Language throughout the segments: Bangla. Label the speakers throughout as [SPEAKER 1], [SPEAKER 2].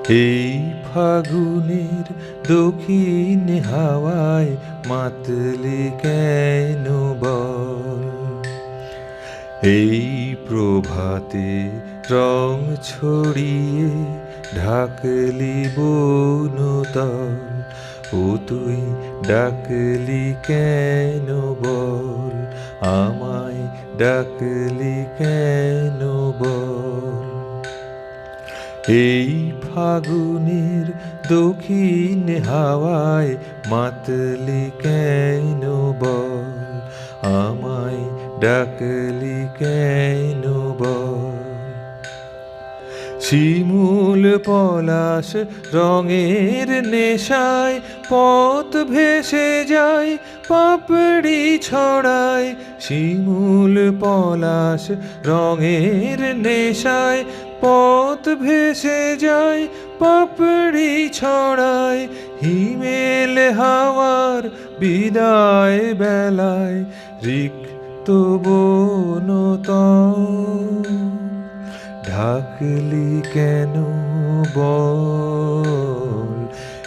[SPEAKER 1] এই ফাগুনের দক্ষিণ হাওয়ায় মাতলি কেন বল? এই প্রভাতে রং ছড়িয়ে ঢাকলি বনতল, ও তুই ডাকলি কেন বল? আমায় ডাকলি কেন বল? এই ফাগুনের দক্ষিণ হাওয়ায় মাতলি কেন বল? আমায় ডাকলি কেন বল? শিমুল পলাশ রঙের নেশায় পথ ভেসে যায়, পাপড়ি ছড়ায়। শিমুল পলাশ রঙের নেশায় পথ ভেসে যায়, পাপড়ি ছড়ায়। হিমেল হাওয়ার বিদায় বেলায় রিক্ত বনতল, ঢাকলি কেন বল?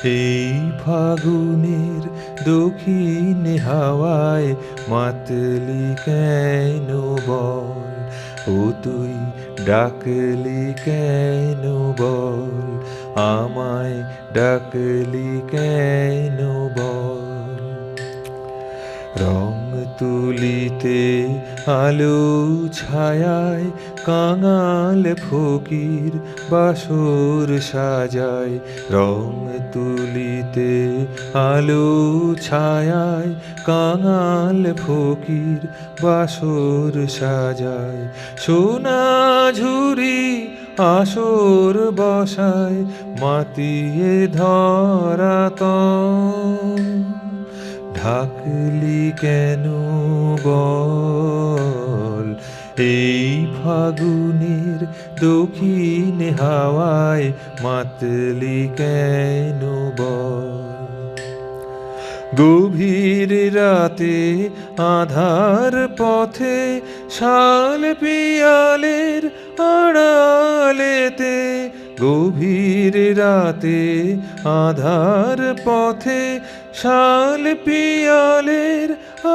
[SPEAKER 1] এই ফাগুনের দক্ষিণ হাওয়ায় মাতলি কেন বল? ও তুই ডাকলি কেন বল? আমায় ডাকলি কেন বল? রং তুলিতে আলো ছায়ায় কাঙাল ফকির বাসর সাজায়। রং তুলিতে আলো ছায়ায় কাঙাল ফকির বাসর সাজায়। সোনা ঝুরি আসর বসায় মাতিয়ে ধরাতল, ঢাকলি কেন বল? এই ফাগুনের দক্ষিণ হাওয়ায় মাতলি কেন বল? গভীর রাতে আধার পথে শাল পিয়ালের আড়ালেতে, গভীর রাতে আধার পথে শাল পিয়ালের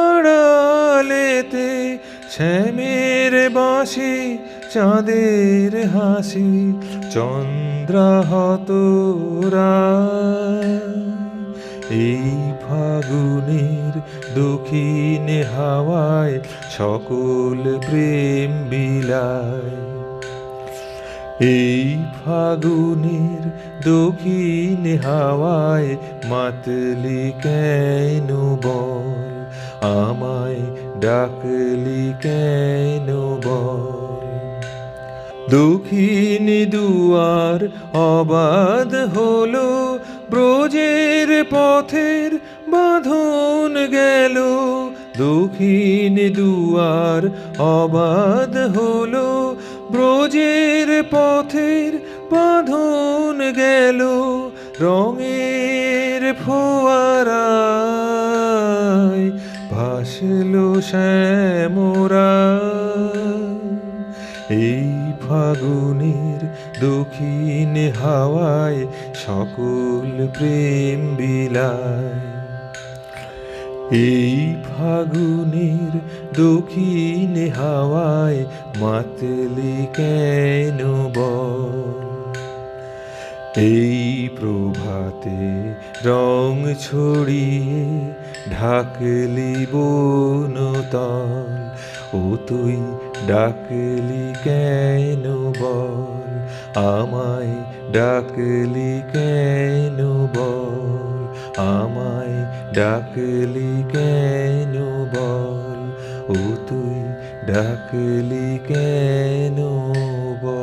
[SPEAKER 1] আড়ালেতে, শ্যামের বাঁশি চাঁদের হাসি চন্দ্রাহত রায়। এই ফাগুনের দক্ষিণ হাওয়ায় সকল প্রেম বিলায়। এই ফাগুনের দক্ষিণ হাওয়ায় মাতলি কেন বল? আমায় ডাকলি কেন বল? দক্ষিণ দুয়ার অবাধ হলো, ব্রজের পথের বাঁধন গেল। দক্ষিণ দুয়ার অবাধ হলো, ব্রজের পথের বাঁধন গেল। রঙের ফোয়ারায় ভাসলো শ্যামরা। এই ফাগুনের দক্ষিণ হাওয়ায় সকল প্রেম বিলায়। এই ফাগুনের দক্ষিণ হাওয়ায় মাতলি কেন বল? এই প্রভাতে রং ছড়িয়ে ঢাকলি বনতল, ও তুই ডাকলি কেন বল? আমায় ডাকলি কেন বল? আমায় ডাকলি কেন বল? ও তুই ডাকলি কেন বল?